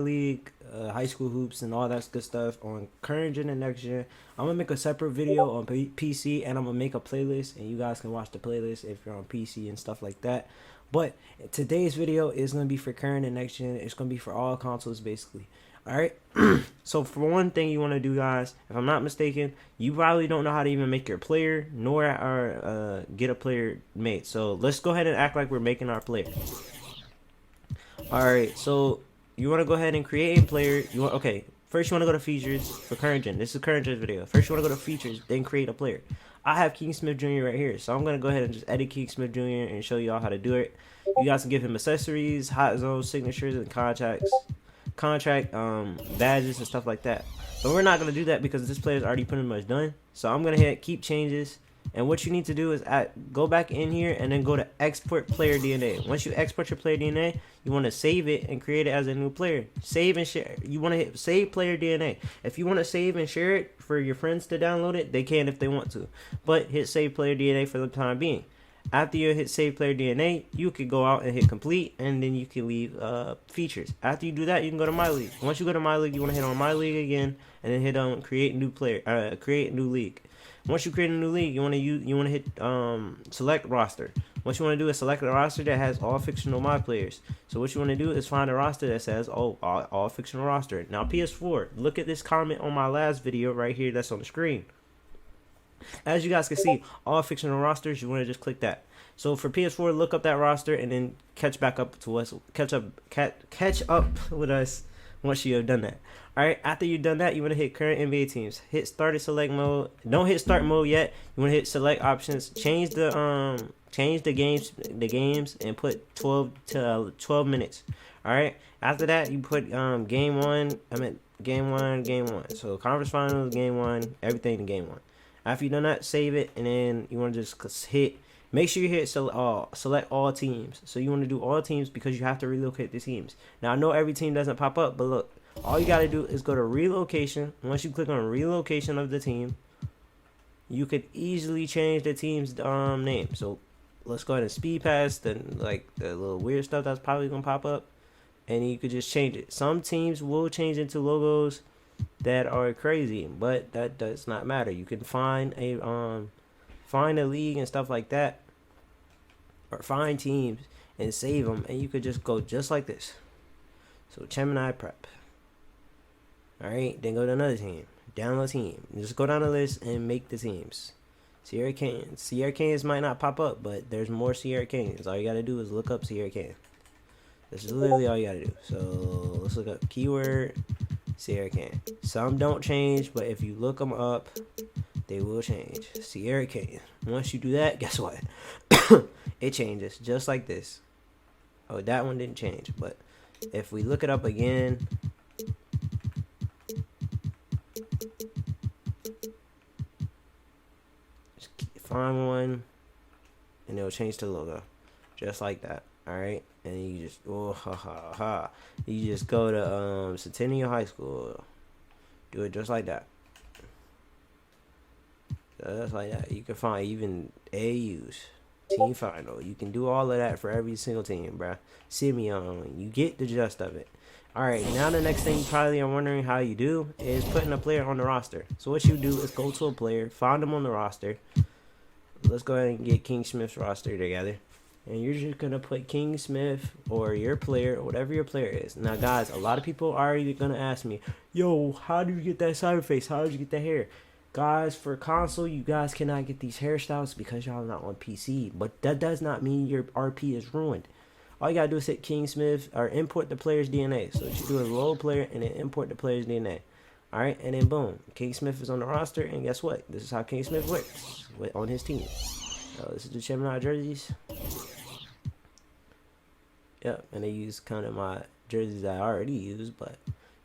league, high school hoops, and all that good stuff on current gen and next gen. I'm gonna make a separate video on PC, and I'm gonna make a playlist, and you guys can watch the playlist if you're on PC and stuff like that. But today's video is gonna be for current and next gen. It's gonna be for all consoles basically. All right. So for one thing you want to do, guys, if I'm not mistaken, you probably don't know how to even make your player nor get a player made. So let's go ahead and act like we're making our player. All right. So you want to go ahead and create a player. Okay. First you want to go to features for current gen. This is current gen video. First you want to go to features, then create a player. I have King Smith Jr. right here, so I'm gonna go ahead and just edit King Smith Jr. and show y'all how to do it. You guys can give him accessories, hot zone signatures, and contract badges and stuff like that. But we're not gonna do that because this player is already pretty much done. So I'm gonna hit keep changes, and what you need to do is go back in here and then go to export player DNA. Once you export your player DNA, you want to save it and create it as a new player. Save and share. You want to hit save player DNA. If you want to save and share it for your friends to download it, they can if they want to, but hit save player DNA for the time being. After you hit save player DNA, you could go out and hit complete, and then you can leave features. After you do that, you can go to my league. Once you go to my league, you want to hit on my league again, and then hit on create new player, create new league. Once you create a new league, you want to hit select roster. What you want to do is select a roster that has all fictional my players. So what you want to do is find a roster that says all fictional roster. Now PS4, look at this comment on my last video right here that's on the screen. As you guys can see, all fictional rosters, you want to just click that. So for PS4, look up that roster and then catch up with us once you have done that. Alright, after you've done that, you want to hit current NBA teams. Hit start at select mode. Don't hit start mode yet. You want to hit select options. Change the games and put 12 minutes. Alright, after that you put game one. Game one. So conference finals, game one, everything in game one. After you've done that, save it, and then you want to just hit. Make sure you hit select all teams. So you want to do all teams because you have to relocate the teams. Now I know every team doesn't pop up, but look, all you gotta do is go to relocation. Once you click on relocation of the team, you could easily change the team's name. So let's go ahead and speed past the little weird stuff that's probably gonna pop up, and you could just change it. Some teams will change into logos that are crazy, but that does not matter. You can find a league and stuff like that, or find teams and save them, and you could just go just like this. So Gemini prep. Alright, then go to another team, download team, just go down the list and make the teams. Sierra Canes might not pop up, but there's more Sierra Canes. All you gotta do is look up Sierra Cane. That's literally all you gotta do. So let's look up keyword Sierra Cane. Some don't change, but if you look them up, they will change. Sierra Cane. Once you do that, guess what? It changes just like this. Oh, that one didn't change, but if we look it up again, just find one, and it'll change the logo, just like that. All right, and you just you just go to Centennial High School. Do it just like that. Just like that. You can find even AUs, team final. You can do all of that for every single team, bruh. Simeon, you get the gist of it. All right, now the next thing you probably are wondering how you do is putting a player on the roster. So what you do is go to a player, find them on the roster. Let's go ahead and get King Smith's roster together. And you're just going to put King Smith or your player, or whatever your player is. Now, guys, a lot of people are going to ask me, yo, how do you get that cyber face? How did you get that hair? Guys, for console, you guys cannot get these hairstyles because y'all are not on PC. But that does not mean your RP is ruined. All you got to do is hit King Smith or import the player's DNA. So what you do is load player and then import the player's DNA. All right, and then boom, King Smith is on the roster. And guess what? This is how King Smith works on his team. This is the Gemini jerseys. Yep, and they use kind of my jerseys that I already used, but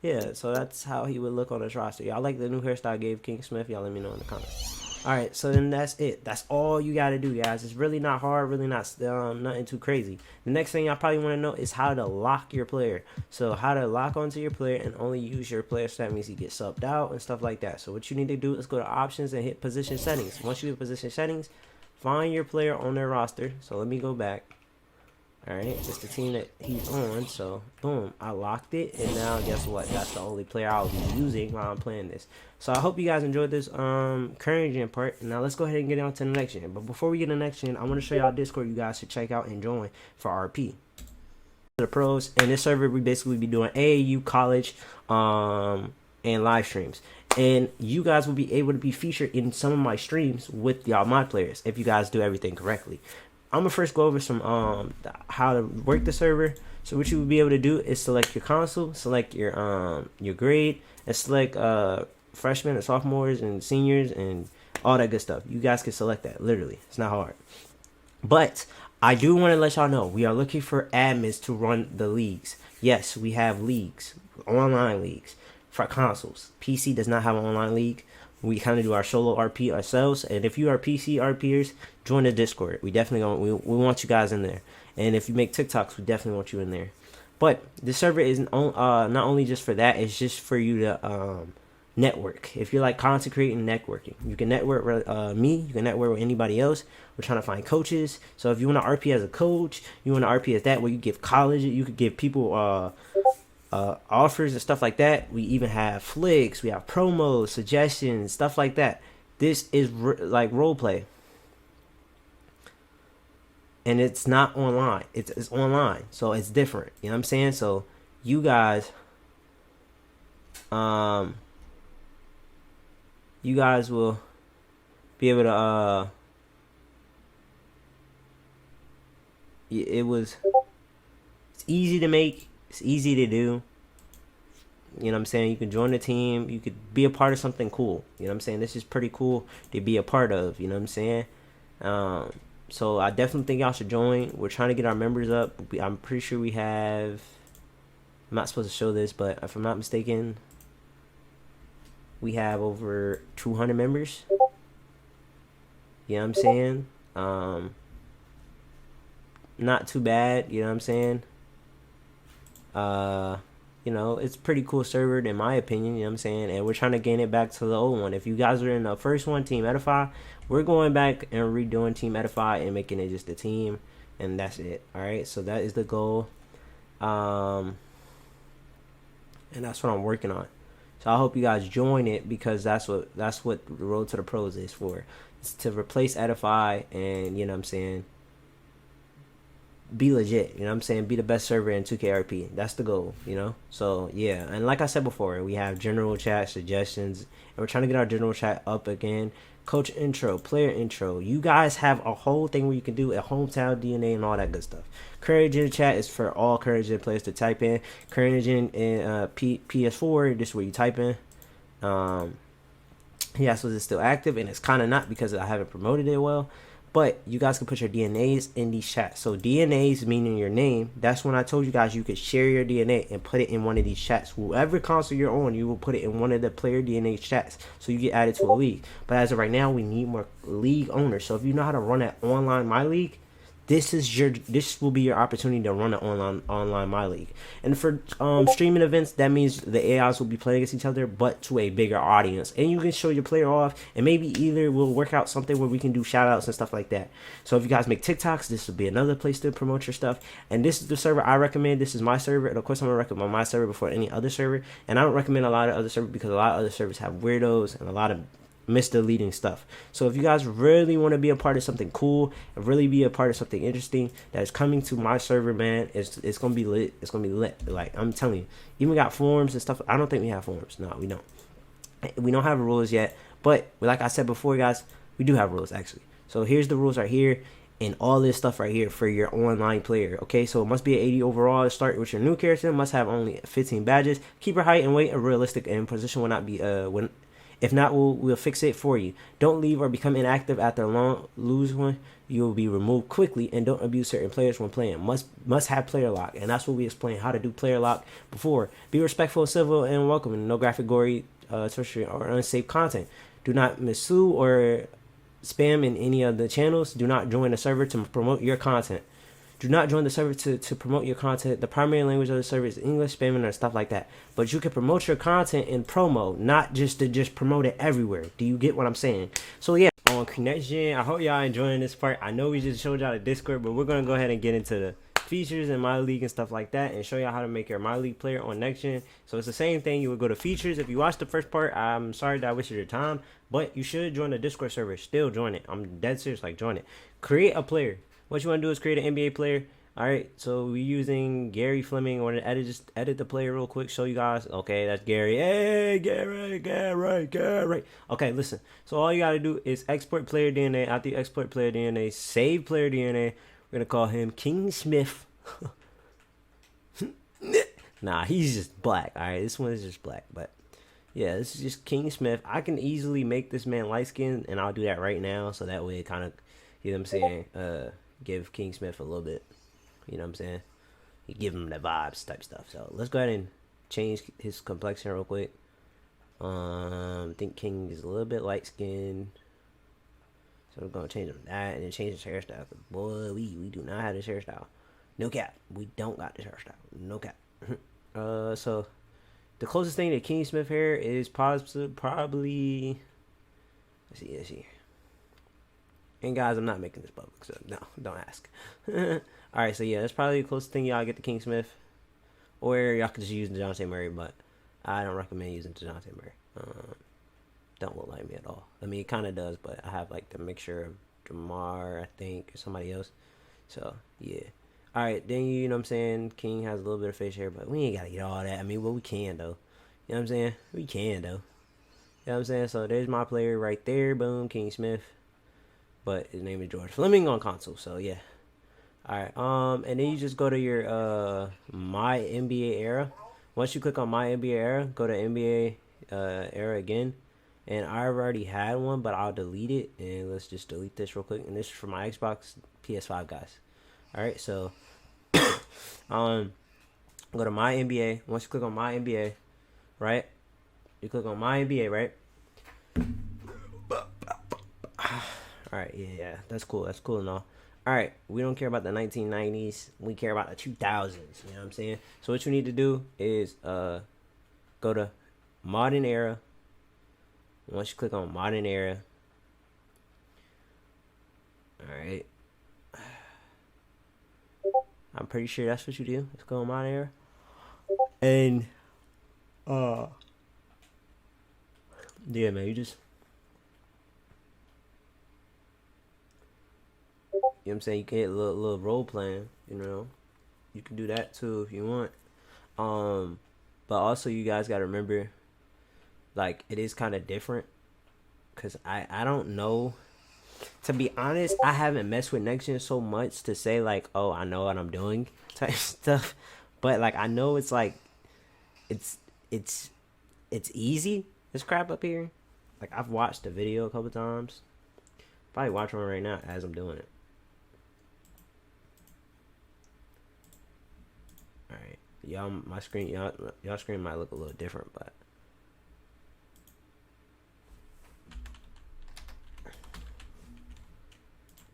yeah, so that's how he would look on his roster. Y'all like the new hairstyle I gave King Smith? Y'all let me know in the comments. Alright, so then that's it. That's all you gotta do, guys. It's really not hard, really not nothing too crazy. The next thing y'all probably want to know is how to lock your player. So how to lock onto your player and only use your player, so that means he gets subbed out and stuff like that. So what you need to do is go to options and hit position settings. Once you hit position settings, find your player on their roster. So let me go back. All right, it's the team that he's on. So boom, I locked it, and now guess what? That's the only player I'll be using while I'm playing this. So I hope you guys enjoyed this current gen part. Now let's go ahead and get on to the next gen. But before we get to the next gen, I want to show y'all Discord you guys should check out and join for RP. The pros, and this server we basically be doing AAU, college, and live streams. And you guys will be able to be featured in some of my streams with y'all mod players if you guys do everything correctly. I'm gonna first go over some how to work the server. So what you will be able to do is select your console, select your grade, and select freshmen and sophomores and seniors and all that good stuff. You guys can select that. Literally, it's not hard. But I do want to let y'all know we are looking for admins to run the leagues. Yes, we have leagues, online leagues for consoles. PC does not have an online league. We kind of do our solo RP ourselves, and if you are PC RPers, join the Discord. We definitely we want you guys in there. And if you make TikToks, we definitely want you in there. But the server is not only just for that; it's just for you to network. If you like content creating, networking, you can network with me. You can network with anybody else. We're trying to find coaches. So if you want to RP as a coach, you want to RP as that, where you give college, you could give people offers and stuff like that. We even have flicks, we have promos, suggestions, stuff like that. This is like role play, and it's not online. It's online, so it's different. You know what I'm saying? So you guys, you guys will be able to it's easy to make. It's easy to do. You know what I'm saying? You can join the team. You could be a part of something cool. You know what I'm saying? This is pretty cool to be a part of. You know what I'm saying? So I definitely think y'all should join. We're trying to get our members up. I'm pretty sure we have... I'm not supposed to show this, but if I'm not mistaken, we have over 200 members. You know what I'm saying? Not too bad. You know what I'm saying? You know, it's a pretty cool server in my opinion, you know what I'm saying? And we're trying to gain it back to the old one. If you guys are in the first one, Team Edify, we're going back and redoing Team Edify and making it just a team, and that's it. Alright, so that is the goal. And that's what I'm working on. So I hope you guys join it, because that's what the road to the pros is for. It's to replace Edify and, you know what I'm saying, be legit, you know what I'm saying? Be the best server in 2KRP. That's the goal, you know? So, yeah. And like I said before, we have general chat, suggestions, and we're trying to get our general chat up again. Coach intro, player intro. You guys have a whole thing where you can do a hometown DNA and all that good stuff. Current gen chat is for all current gen players to type in. Current gen in PS4, this is where you type in. Yeah, so it's still active, and it's kind of not because I haven't promoted it well. But you guys can put your DNAs in these chats. So DNAs meaning your name. That's when I told you guys you could share your DNA and put it in one of these chats. Whoever console you're on, you will put it in one of the player DNA chats, so you get added to a league. But as of right now, we need more league owners. So if you know how to run an online My League, this will be your opportunity to run an online My League. And for streaming events, that means the AIs will be playing against each other, but to a bigger audience. And you can show your player off, and maybe either we'll work out something where we can do shout outs and stuff like that. So if you guys make TikToks, this will be another place to promote your stuff. And this is the server I recommend. This is my server, and of course I'm gonna recommend my server before any other server. And I don't recommend a lot of other servers because a lot of other servers have weirdos and a lot of misleading stuff. So if you guys really want to be a part of something cool and really be a part of something interesting that is coming to my server, man, it's gonna be lit. It's gonna be lit. Like I'm telling you, even got forums and stuff. I don't think we have forums. No, we don't. We don't have rules yet, but like I said before, guys, we do have rules actually. So here's the rules right here, and all this stuff right here for your online player. Okay, so it must be an 80 overall. Start with your new character. Must have only 15 badges. Keep your height and weight realistic, and position will not be if not, we'll fix it for you. Don't leave or become inactive after a long lose one. You will be removed quickly, and don't abuse certain players when playing. Must have player lock, and that's what we explained how to do player lock before. Be respectful, civil, and welcoming. No graphic, gory, tertiary, or unsafe content. Do not mislead or spam in any of the channels. Do not join the server to promote your content. Do not join the server to promote your content. The primary language of the server is English, spamming, or stuff like that. But you can promote your content in promo, not just to promote it everywhere. Do you get what I'm saying? So yeah, on Connection, I hope y'all enjoying this part. I know we just showed y'all the Discord, but we're gonna go ahead and get into features in my league and stuff like that, and show y'all how to make your my league player on next gen. So it's the same thing. You would go to features. If you watched the first part, I'm sorry that I wasted your time, but you should join the Discord server. Still join it. I'm dead serious. Like, join it. Create a player. What you want to do is create an NBA player. All right, so we're using Gary Fleming. I want to just edit the player real quick, show you guys. Okay, that's Gary. Hey, Gary. Okay, listen. So all you got to do is export player DNA. After you export player DNA, save player DNA. We're going to call him King Smith. Nah, he's just black. All right, this one is just black. But, yeah, this is just King Smith. I can easily make this man light-skinned, and I'll do that right now. So that way it kind of, you know what I'm saying, give King Smith a little bit. You know what I'm saying? You give him the vibes type stuff. So let's go ahead and change his complexion real quick. I think King is a little bit light skinned. So we're gonna change him that and then change his hairstyle. Boy, we do not have this hairstyle. No cap. We don't got this hairstyle. No cap. So the closest thing to King Smith hair is probably let's see. And guys, I'm not making this public, so no, don't ask. Alright, so yeah, that's probably the closest thing y'all get to King Smith. Or y'all could just use DeJounte Murray, but I don't recommend using DeJounte Murray. Don't look like me at all. I mean, it kind of does, but I have like the mixture of Jamar, I think, or somebody else. So, yeah. Alright, then you know what I'm saying? King has a little bit of face hair, but we ain't got to get all that. I mean, well, we can, though. You know what I'm saying? We can, though. You know what I'm saying? So, there's my player right there. Boom, King Smith. But his name is George Fleming on console, so yeah. Alright, and then you just go to your My NBA Era. Once you click on My NBA Era, go to NBA Era again. And I already had one, but I'll delete it. And let's just delete this real quick. And this is for my Xbox, PS5 guys. Alright, so go to My NBA. Once you click on My NBA, right? You click on My NBA, right? Alright, yeah, that's cool and all. Alright, we don't care about the 1990s. We care about the 2000s, you know what I'm saying? So what you need to do is go to Modern Era. Once you click on Modern Era, alright. I'm pretty sure that's what you do. Let's go on Modern Era. And, yeah, man, you just... You know what I'm saying? You can hit a little role playing, you know. You can do that too if you want. But also you guys gotta remember, like, it is kind of different. Cause I don't know. To be honest, I haven't messed with next gen so much to say like, oh, I know what I'm doing type stuff. But like I know it's like it's easy, this crap up here. Like I've watched the video a couple times. Probably watching one right now as I'm doing it. Alright, y'all, my screen, y'all screen might look a little different, but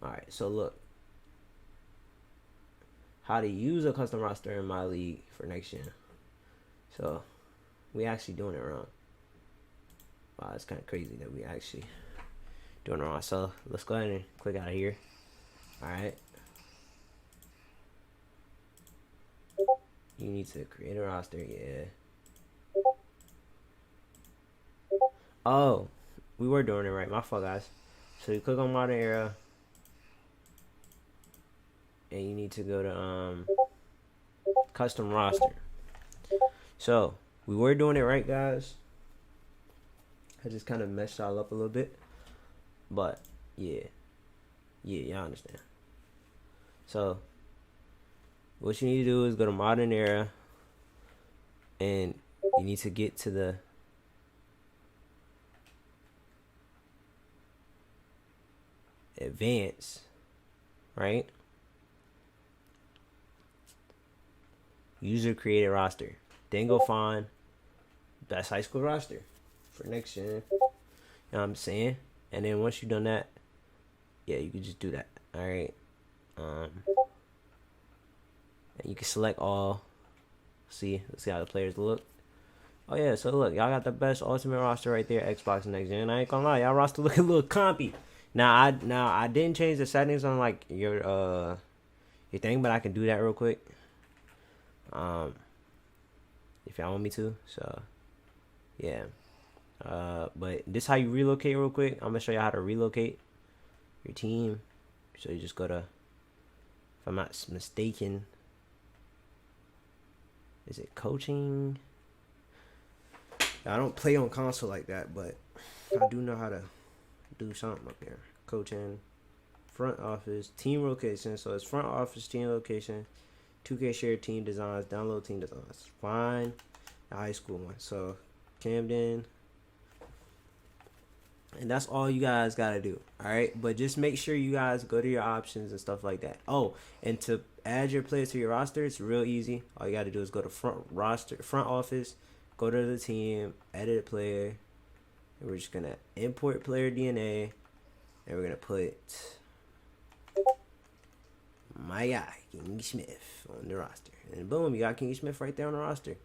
alright, so look, how to use a custom roster in my league for next gen. So we actually doing it wrong. Wow, it's kind of crazy that we actually doing it wrong. So let's go ahead and click out of here. Alright, you need to create a roster, yeah. Oh, we were doing it right, my fault guys. So you click on Modern Era, and you need to go to custom roster. So we were doing it right guys. I just kind of messed y'all up a little bit, but yeah, y'all understand. So what you need to do is go to Modern Era, and you need to get to the advanced, right? User created roster. Then go find best high school roster for next gen. You know what I'm saying? And then once you've done that, yeah, you can just do that. Alright. And you can select all. Let's see how the players look. Oh yeah, so look, y'all got the best ultimate roster right there, Xbox Next Gen. I ain't gonna lie, y'all roster looking a little compy. Now I didn't change the settings on like your your thing, but I can do that real quick. If y'all want me to. So yeah. But this how you relocate real quick. I'm gonna show you how to relocate your team. So you just go to, if I'm not mistaken, is it coaching? I don't play on console like that, but I do know how to do something up here. Coaching, front office, team location. So it's front office, team location, 2K shared team designs, download team designs. Fine, the high school one. So Camden. And that's all you guys gotta do. Alright, but just make sure you guys go to your options and stuff like that. Oh, and to add your players to your roster, it's real easy. All you gotta do is go to front office, go to the team, edit a player, and we're just gonna import player DNA, and we're gonna put my guy, King Smith, on the roster. And boom, you got King Smith right there on the roster.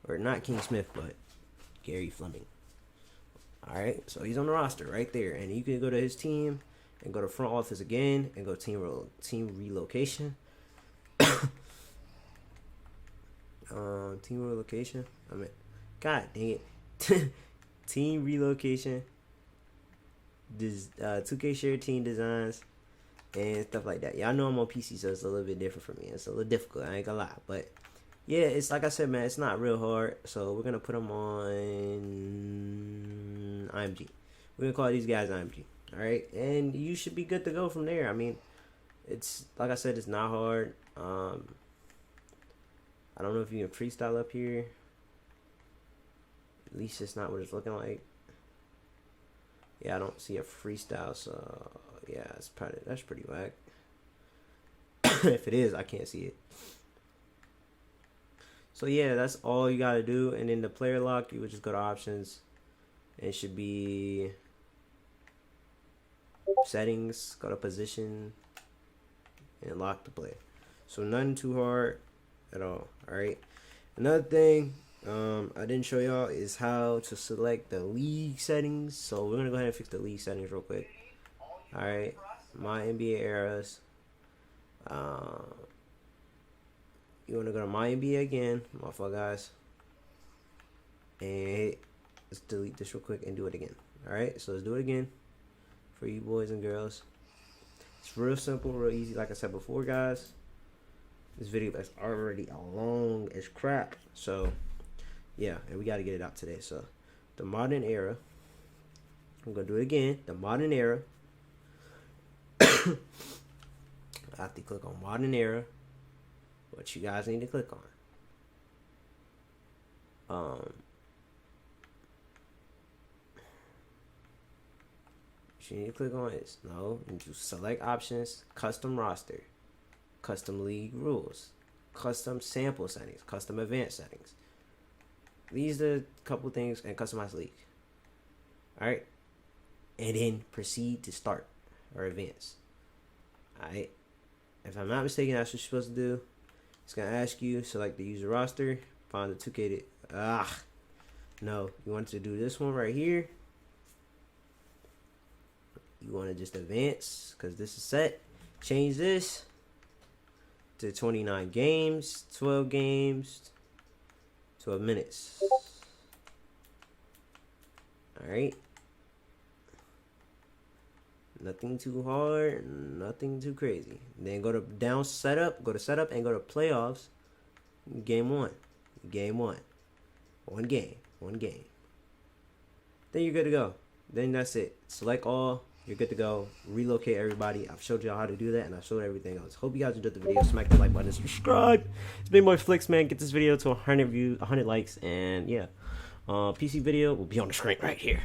Or not King Smith, but Gary Fleming. Alright, so he's on the roster right there. And you can go to his team and go to front office again and go team relocation. Team relocation. I mean, god dang it. Team relocation. This 2K shared team designs and stuff like that. Y'all know I'm on PC, so it's a little bit different for me. It's a little difficult, I ain't gonna lie. But yeah, it's like I said, man, it's not real hard. So we're gonna put them on IMG. We're gonna call these guys IMG. Alright, and you should be good to go from there. I mean, it's like I said, it's not hard. I don't know if you can freestyle up here. At least it's not what it's looking like. Yeah, I don't see a freestyle, so yeah, that's pretty whack. If it is, I can't see it. So yeah, that's all you gotta do. And then the player lock, you would just go to options. And it should be settings, go to position, and lock the player. So nothing too hard at all. Alright. Another thing I didn't show y'all is how to select the league settings. So we're gonna go ahead and fix the league settings real quick. Alright. My NBA eras. You want to go to my NBA again, my fault guys, and let's delete this real quick and do it again. Alright, so let's do it again for you boys and girls. It's real simple, real easy. Like I said before, guys, this video is already long as crap, so yeah, and we got to get it out today. So the modern era, I'm gonna do it again. The modern era. I have to click on modern era. What you guys need to click on. What you need to click on is you select options, custom roster, custom league rules, custom sample settings, custom advanced settings. These are a couple things, and customize league. Alright. And then proceed to start or advance. Alright. If I'm not mistaken, that's what you're supposed to do. It's gonna ask you select the user roster, find the 2K. No, you want to do this one right here. You want to just advance because this is set. Change this to 29 games, 12 games, 12 minutes. All right. Nothing too hard, nothing too crazy. Then go to setup, and go to playoffs. Game 1. Game 1. One game. Then you're good to go. Then that's it. Select all. You're good to go. Relocate everybody. I've showed y'all how to do that, and I've showed everything else. Hope you guys enjoyed the video. Smack the like button and subscribe. It's been my Flicks, man. Get this video to 100 likes, and yeah. PC video will be on the screen right here.